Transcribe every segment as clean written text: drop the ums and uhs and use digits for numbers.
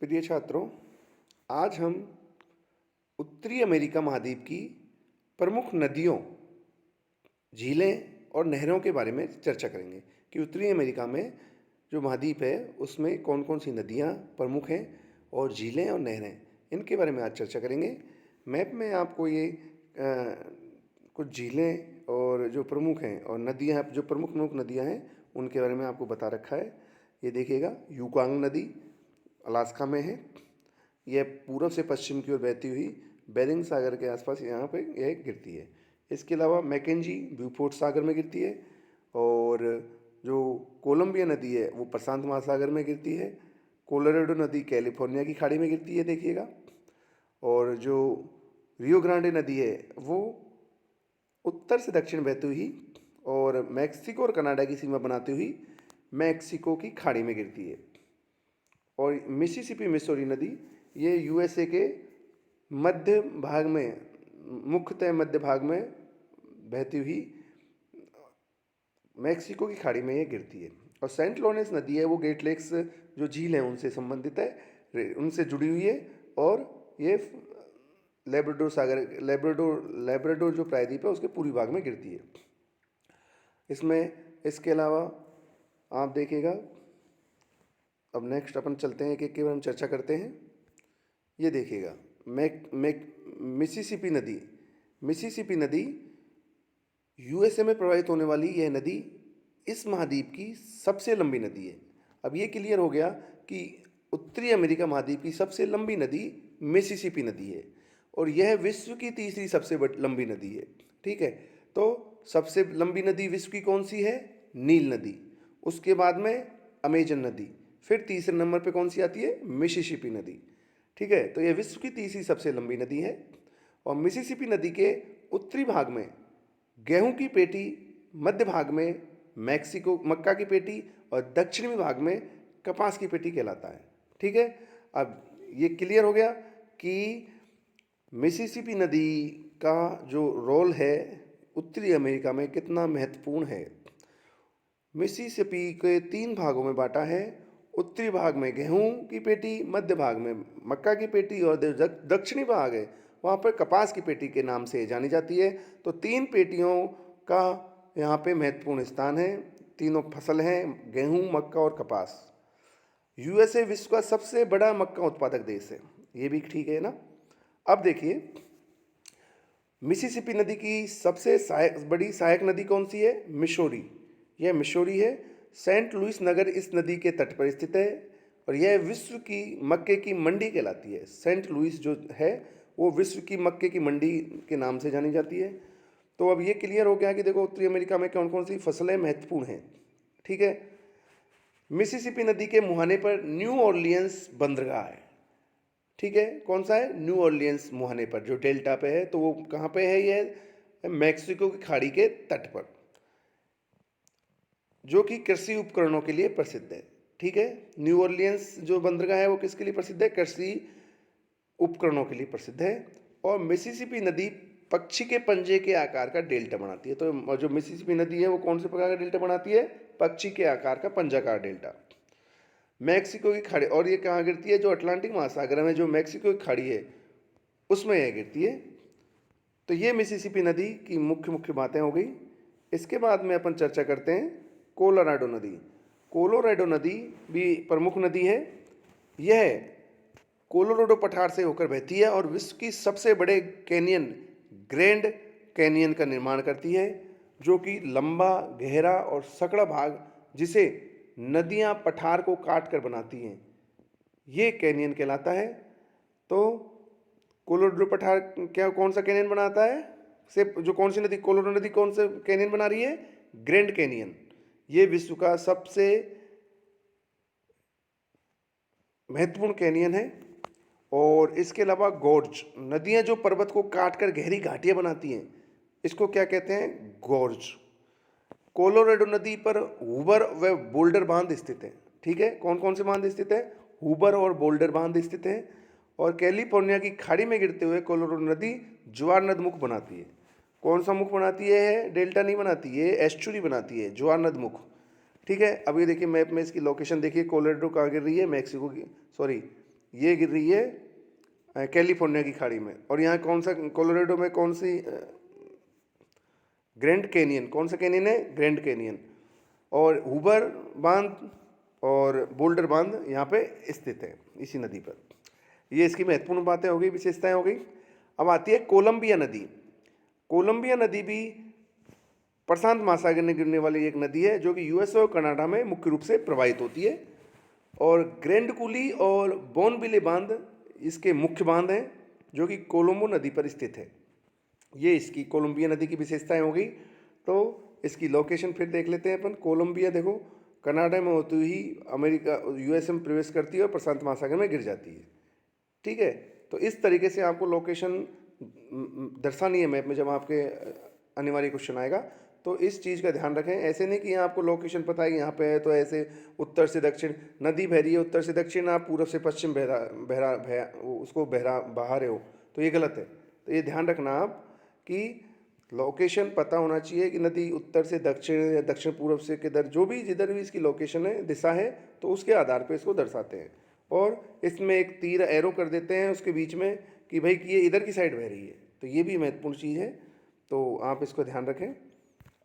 प्रिय छात्रों, आज हम उत्तरी अमेरिका महाद्वीप की प्रमुख नदियों, झीलें और नहरों के बारे में चर्चा करेंगे कि उत्तरी अमेरिका में जो महाद्वीप है उसमें कौन कौन सी नदियाँ प्रमुख हैं और झीलें और नहरें, इनके बारे में आज चर्चा करेंगे। मैप में आपको ये कुछ झीलें और जो प्रमुख हैं और नदियाँ, जो प्रमुख प्रमुख नदियाँ हैं उनके बारे में आपको बता रखा है। ये देखिएगा, यूकांग नदी अलास्का में है। यह पूर्व से पश्चिम की ओर बहती हुई बेरिंग सागर के आसपास यहाँ पे यह गिरती है। इसके अलावा मैकेंजी ब्यूफोर्ट सागर में गिरती है और जो कोलंबिया नदी है वो प्रशांत महासागर में गिरती है। कोलोराडो नदी कैलिफोर्निया की खाड़ी में गिरती है, देखिएगा। और जो रियो ग्रांडे नदी है वो उत्तर से दक्षिण बहती हुई और मैक्सिको और कनाडा की सीमा बनाती हुई मैक्सिको की खाड़ी में गिरती है। और मिसिसिपी मिसौरी नदी ये यूएसए के मध्य भाग में, मुख्यतः मध्य भाग में बहती हुई मैक्सिको की खाड़ी में ये गिरती है। और सेंट लॉरेंस नदी है वो ग्रेट लेक्स जो झील है उनसे संबंधित है, उनसे जुड़ी हुई है। और ये लेब्राडोर सागर, लेब्राडोर जो प्रायद्वीप है उसके पूर्वी भाग में गिरती है। इसके अलावा आप देखिएगा, अब नेक्स्ट अपन चलते हैं कि केवल हम चर्चा करते हैं। ये देखिएगा, मिसिसिपी नदी यूएसए में प्रवाहित होने वाली यह नदी इस महाद्वीप की सबसे लंबी नदी है। अब ये क्लियर हो गया कि उत्तरी अमेरिका महाद्वीप की सबसे लंबी नदी मिसिसिपी नदी है और यह विश्व की तीसरी सबसे लंबी नदी है। ठीक है, तो सबसे लंबी नदी विश्व की कौन सी है? नील नदी। उसके बाद में अमेजन नदी, फिर तीसरे नंबर पे कौन सी आती है? मिसिसिपी नदी। ठीक है, तो यह विश्व की तीसरी सबसे लंबी नदी है। और मिसिसिपी नदी के उत्तरी भाग में गेहूं की पेटी, मध्य भाग में मक्का की पेटी और दक्षिणी भाग में कपास की पेटी कहलाता है। ठीक है, अब ये क्लियर हो गया कि मिसिसिपी नदी का जो रोल है उत्तरी अमेरिका में कितना महत्वपूर्ण है। मिसिसिपी के 3 भागों में बांटा है। उत्तरी भाग में गेहूं की पेटी, मध्य भाग में मक्का की पेटी और दक्षिणी भाग है वहाँ पर कपास की पेटी के नाम से जानी जाती है। तो 3 पेटियों का यहाँ पे महत्वपूर्ण स्थान है। तीनों फसल हैं, गेहूं, मक्का और कपास। यूएसए विश्व का सबसे बड़ा मक्का उत्पादक देश है, ये भी ठीक है ना। अब देखिए, मिसिसिपी नदी की सबसे बड़ी सहायक नदी कौन सी है? मिसौरी। यह मिसौरी है। सेंट लुइस नगर इस नदी के तट पर स्थित है और यह विश्व की मक्के की मंडी कहलाती है। सेंट लुइस जो है वो विश्व की मक्के की मंडी के नाम से जानी जाती है। तो अब ये क्लियर हो गया कि देखो उत्तरी अमेरिका में कौन कौन सी फसलें महत्वपूर्ण हैं। ठीक है, मिसिसिपी नदी के मुहाने पर न्यू ऑरलियंस बंदरगाह है। ठीक है, कौन सा है? न्यू ऑरलियंस मुहाने पर, जो डेल्टा पे है। तो वो कहाँ पे है? ये मैक्सिको की खाड़ी के तट पर, जो कि कृषि उपकरणों के लिए प्रसिद्ध है। ठीक है, न्यू ऑरलियंस जो बंदरगाह है वो किसके लिए प्रसिद्ध है? कृषि उपकरणों के लिए प्रसिद्ध है। और मिसिसिपी नदी पक्षी के पंजे के आकार का डेल्टा बनाती है। तो जो मिसिसिपी नदी है वो कौन से प्रकार का डेल्टा बनाती है? पक्षी के आकार का पंजाकार डेल्टा। मैक्सिको की खाड़ी, और ये कहाँ गिरती है? जो अटलांटिक महासागर में जो मैक्सिको की खाड़ी है उसमें यह गिरती है। तो ये मिसिसिपी नदी की मुख्य मुख्य बातें हो गई। इसके बाद में अपन चर्चा करते हैं कोलोराडो नदी। कोलोराडो नदी भी प्रमुख नदी है। यह कोलोराडो पठार से होकर बहती है और विश्व की सबसे बड़े कैनियन, ग्रैंड कैनियन का निर्माण करती है, जो कि लंबा, गहरा और सकड़ा भाग, जिसे नदियां पठार को काट कर बनाती हैं, ये कैनियन कहलाता है। तो कोलोराडो पठार क्या, कौन सा कैनियन बनाता है? सिर्फ जो कौन सी नदी, कोलोराडो नदी कौन से कैनियन बना रही है? Grand canyon. ये विश्व का सबसे महत्वपूर्ण कैनियन है। और इसके अलावा गॉर्ज, नदियां जो पर्वत को काटकर गहरी घाटियां बनाती हैं, इसको क्या कहते हैं? गॉर्ज। कोलोराडो नदी पर हुबर व बोल्डर बांध स्थित है। ठीक है, कौन कौन से बांध स्थित है? हुबर और बोल्डर बांध स्थित है। और कैलिफोर्निया की खाड़ी में गिरते हुए कोलोराडो नदी ज्वार नद मुख बनाती है। कौन सा मुख बनाती है? डेल्टा नहीं बनाती है, एस्चुरी बनाती है, ज्वार नद मुख। ठीक है, अब ये देखिए मैप में इसकी लोकेशन देखिए, कोलोराडो कहाँ गिर रही है? मैक्सिको की, सॉरी, ये गिर रही है कैलिफोर्निया की खाड़ी में। और यहाँ कौन सा, कोलोराडो में कौन सी, ग्रैंड कैनियन, कौन सा कैनियन है, ग्रैंड कैनियन। और हुबर बांध और बोल्डर बांध यहाँ पे स्थित है इसी नदी पर। ये इसकी महत्वपूर्ण बातें हो गई, विशेषताएं हो गई। अब आती है कोलंबिया नदी। कोलंबिया नदी भी प्रशांत महासागर में गिरने वाली एक नदी है जो कि यूएस और कनाडा में मुख्य रूप से प्रवाहित होती है। और ग्रैंड कूली और बोनविले बांध इसके मुख्य बांध हैं जो कि कोलंबो नदी पर स्थित है। ये इसकी कोलंबिया नदी की विशेषताएं हो गई। तो इसकी लोकेशन फिर देख लेते हैं अपन। कोलंबिया देखो कनाडा में होती हुई अमेरिका यूएस में प्रवेश करती है और प्रशांत महासागर में गिर जाती है। ठीक है, तो इस तरीके से आपको लोकेशन दर्शानी है मैप में जब आपके अनिवार्य क्वेश्चन आएगा। तो इस चीज़ का ध्यान रखें। ऐसे नहीं कि आपको लोकेशन पता है कि यहाँ पे है तो ऐसे उत्तर से दक्षिण नदी बह रही है, उत्तर से दक्षिण, आप पूर्व से पश्चिम उसको बहा रहे हो, तो ये गलत है। तो ये ध्यान रखना आप कि लोकेशन पता होना चाहिए कि नदी उत्तर से दक्षिण या दक्षिण पूर्व से किधर, जो भी जिधर भी इसकी लोकेशन है, दिशा है, तो उसके आधार पे इसको दर्शाते हैं। और इसमें एक तीर एरो कर देते हैं उसके बीच में कि भाई कि ये इधर की साइड बह रही है। तो ये भी महत्वपूर्ण चीज़ है, तो आप इसको ध्यान रखें।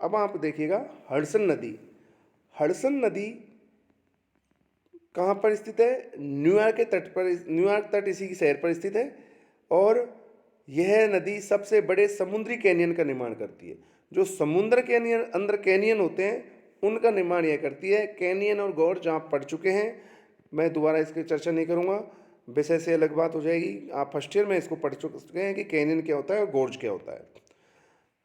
अब आप देखिएगा हडसन नदी। हडसन नदी कहाँ पर स्थित है? न्यूयॉर्क के तट पर, न्यूयॉर्क तट इसी की शहर पर स्थित है। और यह नदी सबसे बड़े समुद्री कैनियन का निर्माण करती है। जो समुद्र कैनियन, अंदर कैनियन होते हैं, उनका निर्माण यह करती है। कैनियन और गॉर्ज आप पढ़ चुके हैं, मैं दोबारा इसकी चर्चा नहीं करूँगा, विषय से अलग बात हो जाएगी। आप फर्स्ट ईयर में इसको पढ़ चुके हैं कि कैनियन क्या होता है और गॉर्ज क्या होता है।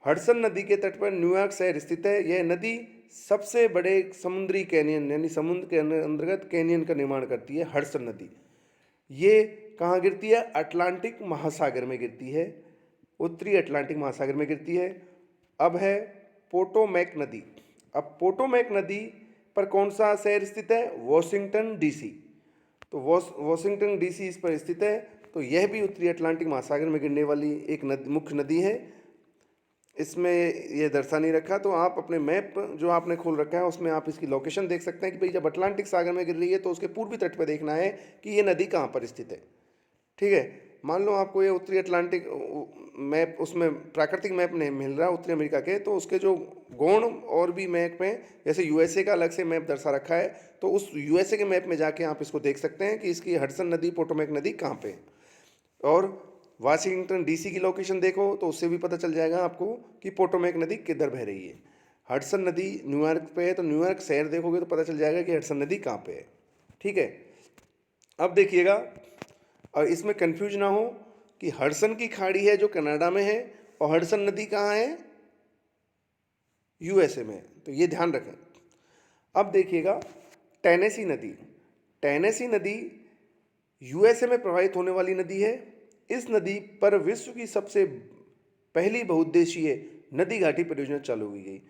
हडसन नदी के तट पर न्यूयॉर्क शहर स्थित है। यह नदी सबसे बड़े समुद्री कैनियन यानी समुद्र के अंतर्गत कैनियन का निर्माण करती है। हडसन नदी ये कहाँ गिरती है? अटलांटिक महासागर में गिरती है, उत्तरी अटलांटिक महासागर में गिरती है। अब है पोटोमैक नदी। अब पोटोमैक नदी पर कौन सा शहर स्थित है? Washington DC. तो वॉशिंगटन डीसी इस पर स्थित है। तो यह भी उत्तरी अटलांटिक महासागर में गिरने वाली एक मुख्य नदी है। इसमें ये दर्शा नहीं रखा, तो आप अपने मैप जो आपने खोल रखा है उसमें आप इसकी लोकेशन देख सकते हैं कि भाई जब अटलांटिक सागर में गिर रही है तो उसके पूर्वी तट पर देखना है कि ये नदी कहाँ पर स्थित है। ठीक है, मान लो आपको ये उत्तरी अटलांटिक मैप, उसमें प्राकृतिक मैप नहीं मिल रहा उत्तरी अमेरिका के, तो उसके जो गौण और भी मैप हैं, जैसे यूएसए का अलग से मैप दर्शा रखा है, तो उस यूएसए के मैप में जाके आप इसको देख सकते हैं कि इसकी हडसन नदी, पोटोमैक नदी कहाँ पे है। और वाशिंगटन डीसी की लोकेशन देखो तो उससे भी पता चल जाएगा आपको कि पोटोमैक नदी किधर बह रही है। हडसन नदी न्यूयॉर्क पे है, तो न्यूयॉर्क शहर देखोगे तो पता चल जाएगा कि हडसन नदी कहाँ पे है। ठीक है, अब देखिएगा, और इसमें कंफ्यूज ना हो कि हडसन की खाड़ी है जो कनाडा में है और हडसन नदी कहाँ है? यूएसए में। तो ये ध्यान रखें। अब देखिएगा टेनेसी नदी। टेनेसी नदी यूएसए में प्रवाहित होने वाली नदी है। इस नदी पर विश्व की सबसे पहली बहुउद्देशीय नदी घाटी परियोजना चालू की गई।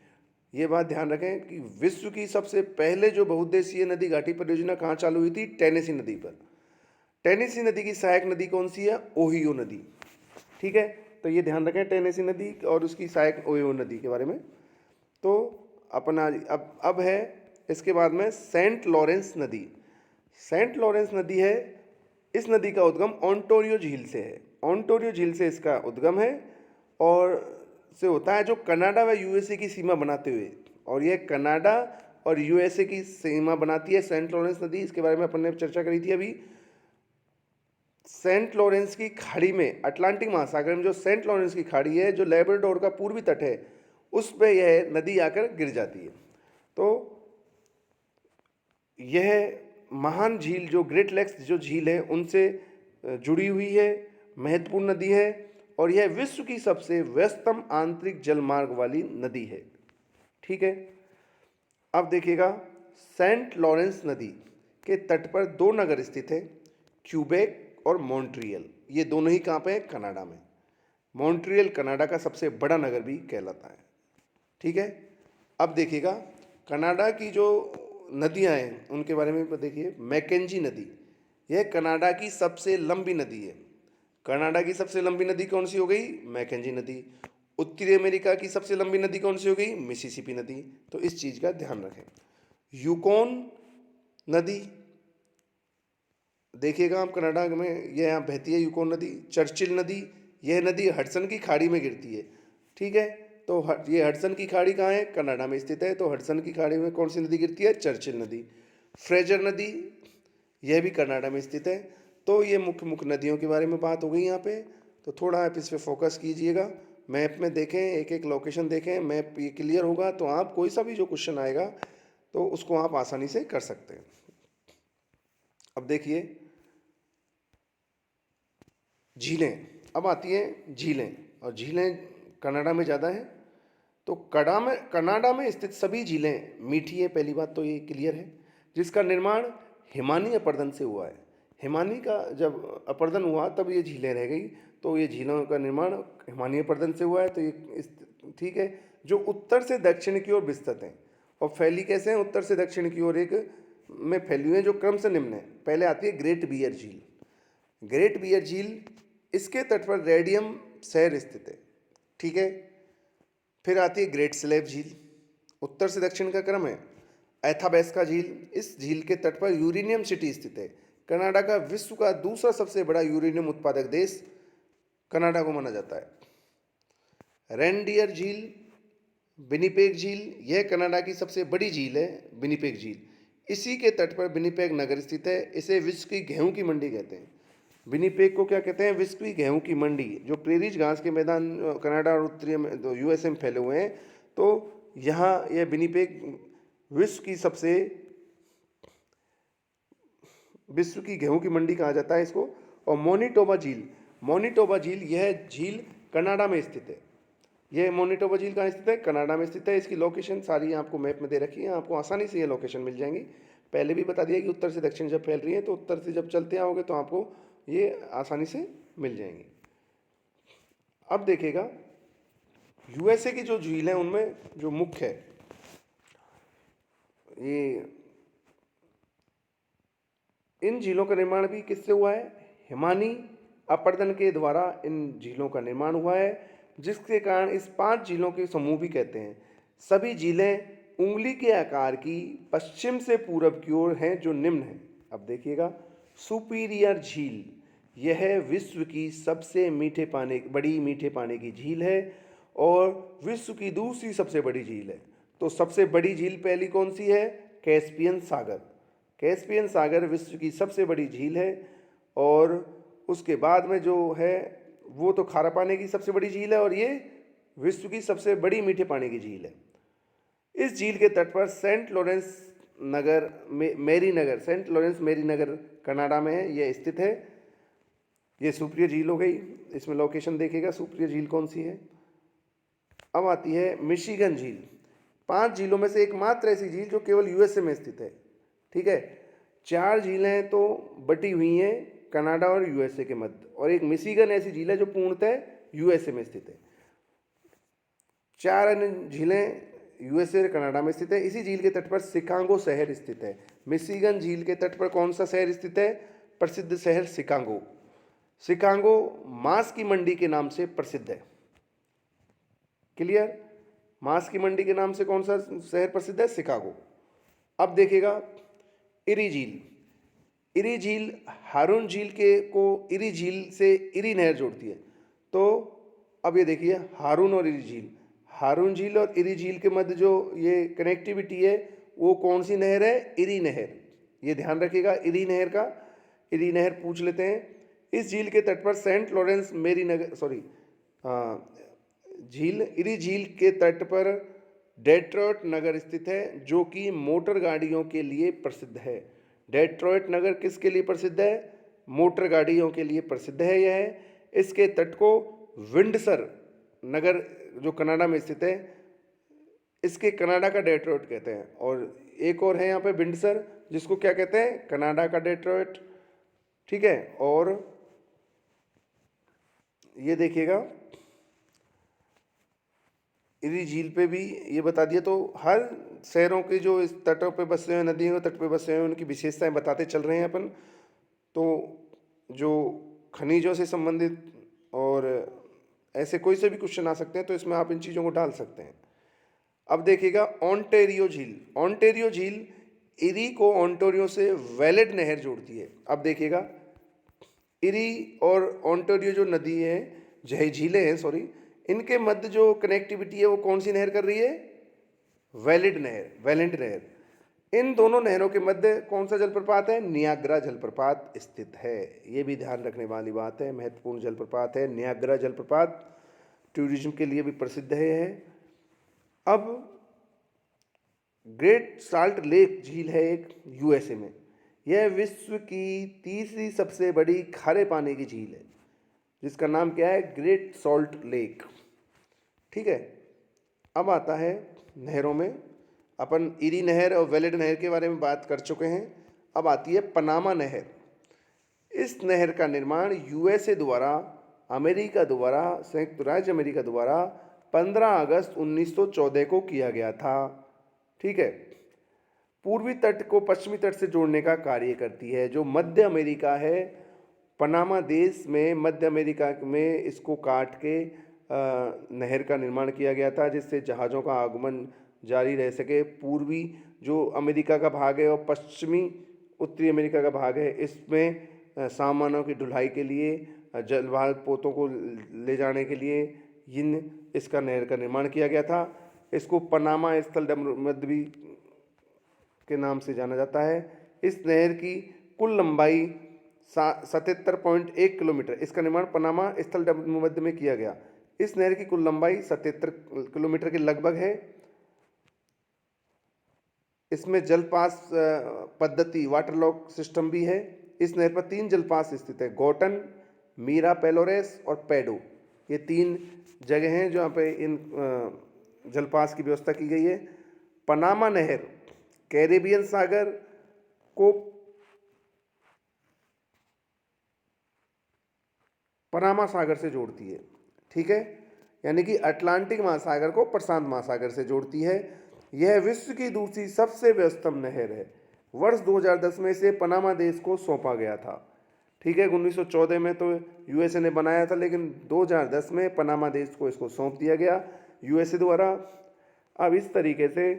ये बात ध्यान रखें कि विश्व की सबसे पहले जो बहुउद्देशीय नदी घाटी परियोजना कहाँ चालू हुई थी? टेनेसी नदी पर। टेनेसी नदी की सहायक नदी कौन सी है? ओहियो नदी। ठीक है, तो ये ध्यान रखें टेनेसी नदी और उसकी सहायक ओहियो नदी के बारे में। तो अपना अब है इसके बाद में सेंट लॉरेंस नदी। सेंट लॉरेंस नदी है, इस नदी का उद्गम ओंटारियो झील से है। ओंटारियो झील से इसका उद्गम है और से होता है जो कनाडा व यूएसए की सीमा बनाते हुए, और यह कनाडा और यूएसए की सीमा बनाती है सेंट लॉरेंस नदी। इसके बारे में अपन ने चर्चा करी थी अभी। सेंट लॉरेंस की खाड़ी में, अटलांटिक महासागर में जो सेंट लॉरेंस की खाड़ी है, जो लेब्राडोर का पूर्वी तट है, उस पर यह नदी आकर गिर जाती है। तो यह महान झील जो ग्रेट लेक्स जो झील है उनसे जुड़ी हुई है, महत्वपूर्ण नदी है, और यह विश्व की सबसे व्यस्तम आंतरिक जलमार्ग वाली नदी है। ठीक है, अब देखिएगा सेंट लॉरेंस नदी के तट पर दो नगर स्थित हैं, क्यूबेक और मॉन्ट्रियल। ये दोनों ही कहाँ पे हैं? कनाडा में। मॉन्ट्रियल कनाडा का सबसे बड़ा नगर भी कहलाता है। ठीक है, अब देखिएगा कनाडा की जो नदियां हैं उनके बारे में देखिए। मैकेंजी नदी, यह कनाडा की सबसे लंबी नदी है। कनाडा की सबसे लंबी नदी कौन सी हो गई? मैकेंजी नदी। उत्तरी अमेरिका की सबसे लंबी नदी कौन सी हो गई? मिसिसिपी नदी। तो इस चीज़ का ध्यान रखें। यूकोन नदी देखिएगा आप कनाडा में ये यहाँ बहती है यूकोन नदी। चर्चिल नदी, यह नदी हडसन की खाड़ी में गिरती है, ठीक है। तो ये हडसन की खाड़ी कहाँ है? कनाडा में स्थित है। तो हडसन की खाड़ी में कौन सी नदी गिरती है? चर्चिल नदी। फ्रेजर नदी, यह भी कनाडा में स्थित है। तो ये मुख्य मुख्य नदियों के बारे में बात हो गई यहाँ पे। तो थोड़ा आप इस पर फोकस कीजिएगा, मैप में देखें, एक एक लोकेशन देखें, मैप ये क्लियर होगा तो आप कोई सा भी जो क्वेश्चन आएगा तो उसको आप आसानी से कर सकते हैं। अब देखिए झीलें, अब आती है झीलें, और झीलें कनाडा में ज़्यादा हैं। तो कनाडा में स्थित सभी झीलें मीठी है, पहली बात तो ये क्लियर है, जिसका निर्माण हिमानी अपरदन से हुआ है। हिमानी का जब अपरदन हुआ तब ये झीलें रह गई। तो ये झीलों का निर्माण हिमानी अपरदन से हुआ है। तो ये ठीक है, जो उत्तर से दक्षिण की ओर विस्तृत हैं और फैली कैसे हैं? उत्तर से दक्षिण की ओर एक में फैली हुई है, जो क्रम से निम्न है। पहले आती है ग्रेट बियर झील। ग्रेट बियर झील, इसके तट पर रेडियम शहर स्थित है, ठीक है। फिर आती है ग्रेट स्लेव झील, उत्तर से दक्षिण का क्रम है। एथाबेस्का झील, इस झील के तट पर यूरेनियम सिटी स्थित है। कनाडा का विश्व का दूसरा सबसे बड़ा यूरेनियम उत्पादक देश कनाडा को माना जाता है। रेनडियर झील, विनिपेग झील, यह कनाडा की सबसे बड़ी झील है। विनिपेग झील, इसी के तट पर विनिपेग नगर स्थित है। इसे विश्व की गेहूं की मंडी कहते हैं। विनिपेग को क्या कहते हैं? विश्व की गेहूं की मंडी। जो प्रेरीज घास के मैदान कनाडा और उत्तरी में तो यूएसए में फैले हुए हैं, तो यहाँ यह विनिपेग विश्व की गेहूं की मंडी कहा जाता है इसको। और मोनिटोबा झील, मोनिटोबा झील, यह झील कनाडा में स्थित है। यह मोनिटोबा झील कहाँ स्थित है? कनाडा में स्थित है। इसकी लोकेशन सारी आपको मैप में दे रखी है, आपको आसानी से ये लोकेशन मिल जाएंगी। पहले भी बता दिया कि उत्तर से दक्षिण जब फैल रही है तो उत्तर से जब चलते आओगे तो आपको ये आसानी से मिल जाएंगी। अब देखिएगा यूएसए की जो झील है उनमें जो मुख्य है, ये इन झीलों का निर्माण भी किससे हुआ है? हिमानी अपरदन के द्वारा इन झीलों का निर्माण हुआ है, जिसके कारण इस 5 झीलों के समूह भी कहते हैं। सभी झीलें उंगली के आकार की पश्चिम से पूरब की ओर हैं, जो निम्न है। अब देखिएगा सुपीरियर झील, यह विश्व की सबसे बड़ी मीठे पानी की झील है और विश्व की दूसरी सबसे बड़ी झील है। तो सबसे बड़ी झील पहली कौन सी है? कैस्पियन सागर। कैस्पियन सागर विश्व की सबसे बड़ी झील है। और उसके बाद में जो है वो तो खारा पानी की सबसे बड़ी झील है, और ये विश्व की सबसे बड़ी मीठे पानी की झील है। इस झील के तट पर सेंट लॉरेंस मेरी नगर कनाडा में है, यह स्थित है। ये सुप्रिय झील हो गई, इसमें लोकेशन देखिएगा सुप्रिय झील कौन सी है। अब आती है मिशिगन झील। 5 झीलों में से एकमात्र ऐसी झील जो केवल यूएसए में स्थित है, ठीक है। 4 झीलें तो बटी हुई हैं कनाडा और यूएसए के मध्य, और एक मिशिगन ऐसी झील है जो पूर्णतः यूएसए में स्थित है। 4 अन्य झीलें यूएसए और कनाडा में स्थित है। इसी झील के तट पर शिकागो शहर स्थित है। मिशिगन झील के तट पर कौन सा शहर स्थित है? प्रसिद्ध शहर शिकागो। शिकागो मांस की मंडी के नाम से प्रसिद्ध है। क्लियर? मांस की मंडी के नाम से कौन सा शहर प्रसिद्ध है? शिकागो। अब देखिएगा इरी झील। इरी झील हारून झील को इरी झील से इरी नहर जोड़ती है। तो अब ये देखिए हारून और इरी झील, हारून झील और इरी झील के मध्य जो ये कनेक्टिविटी है वो कौन सी नहर है? इरी नहर। ये ध्यान रखिएगा इरी नहर का। इरी नहर पूछ लेते हैं। इस झील के तट पर सेंट लॉरेंस इरी झील के तट पर डेट्रॉयट नगर स्थित है, जो कि मोटर गाड़ियों के लिए प्रसिद्ध है। डेट्रॉयट नगर किसके लिए प्रसिद्ध है? मोटर गाड़ियों के लिए प्रसिद्ध है यह। इसके तट को विंडसर नगर जो कनाडा में स्थित है, इसके कनाडा का डेट्रॉयट कहते हैं। और एक और है यहाँ पे विंडसर, जिसको क्या कहते हैं? कनाडा का डेट्रॉयट, ठीक है। और ये देखिएगा इरी झील पे भी ये बता दिया। तो हर शहरों के जो इस तटों पे बसे हुए, नदियों के तट पे बसे हुए, उनकी विशेषताएं बताते चल रहे हैं अपन। तो जो खनिजों से संबंधित और ऐसे कोई से भी क्वेश्चन आ सकते हैं, तो इसमें आप इन चीज़ों को डाल सकते हैं। अब देखिएगा ओंटेरियो झील। ओंटेरियो झील इरी को ओंटारियो से वेलेड नहर जोड़ती है। अब देखिएगा, इरी और ओंटारियो जो नदी है, झीलें हैं सॉरी, इनके मध्य जो कनेक्टिविटी है वो कौन सी नहर कर रही है? वेलेंट नहर। इन दोनों नहरों के मध्य कौन सा जलप्रपात है? नियाग्रा जलप्रपात स्थित है। ये भी ध्यान रखने वाली बात है, महत्वपूर्ण जलप्रपात है नियाग्रा जलप्रपात, टूरिज्म के लिए भी प्रसिद्ध है यह। अब ग्रेट साल्ट लेक झील है एक, यूएसए में। यह विश्व की तीसरी सबसे बड़ी खारे पानी की झील है, जिसका नाम क्या है? Great salt lake. ठीक है, अब आता है नहरों में। अपन इरी नहर और वेलेड नहर के बारे में बात कर चुके हैं। अब आती है पनामा नहर। इस नहर का निर्माण यूएसए द्वारा, अमेरिका द्वारा, संयुक्त राज्य अमेरिका द्वारा 15 अगस्त 1914 को किया गया था। ठीक है, पूर्वी तट को पश्चिमी तट से जोड़ने का कार्य करती है। जो मध्य अमेरिका है, पनामा देश में मध्य अमेरिका में इसको काट के नहर का निर्माण किया गया था, जिससे जहाज़ों का आगमन जारी रह सके। पूर्वी जो अमेरिका का भाग है और पश्चिमी उत्तरी अमेरिका का भाग है, इसमें सामानों की ढुलाई के लिए, जलवाहक पोतों को ले जाने के लिए इसका नहर का निर्माण किया गया था। इसको पनामा स्थल मध्य के नाम से जाना जाता है। इस नहर की कुल लंबाई 77.1 किलोमीटर। इसका निर्माण पनामा स्थल मध्य में किया गया। इस नहर की कुल लंबाई 77 किलोमीटर के लगभग है। इसमें जलपास पद्धति, वाटरलॉक सिस्टम भी है। इस नहर पर 3 जलपास स्थित है, गोटन, मीरा पेलोरेस और पेडो। ये 3 जगह हैं जहाँ पे इन जलपास की व्यवस्था की गई है। पनामा नहर कैरेबियन सागर को पनामा सागर से जोड़ती है। ठीक है, यानी कि अटलांटिक महासागर को प्रशांत महासागर से जोड़ती है। यह विश्व की दूसरी सबसे व्यस्तम नहर है। वर्ष 2010 में इसे पनामा देश को सौंपा गया था। ठीक है, 1914 में तो यूएसए ने बनाया था, लेकिन 2010 में पनामा देश को इसको सौंप दिया गया यूएसए द्वारा। अब इस तरीके से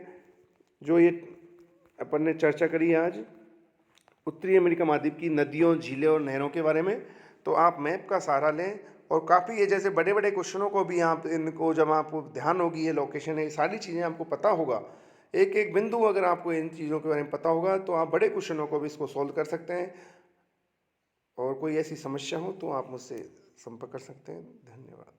जो ये अपन ने चर्चा करी आज उत्तरी अमेरिका महाद्वीप की नदियों, झीलें और नहरों के बारे में, तो आप मैप का सहारा लें और काफ़ी ये जैसे बड़े बड़े क्वेश्चनों को भी आप इनको जब आपको ध्यान होगी, ये लोकेशन है, ये सारी चीज़ें आपको पता होगा, एक एक बिंदु अगर आपको इन चीज़ों के बारे में पता होगा तो आप बड़े क्वेश्चनों को भी इसको सॉल्व कर सकते हैं। और कोई ऐसी समस्या हो तो आप मुझसे संपर्क कर सकते हैं। धन्यवाद।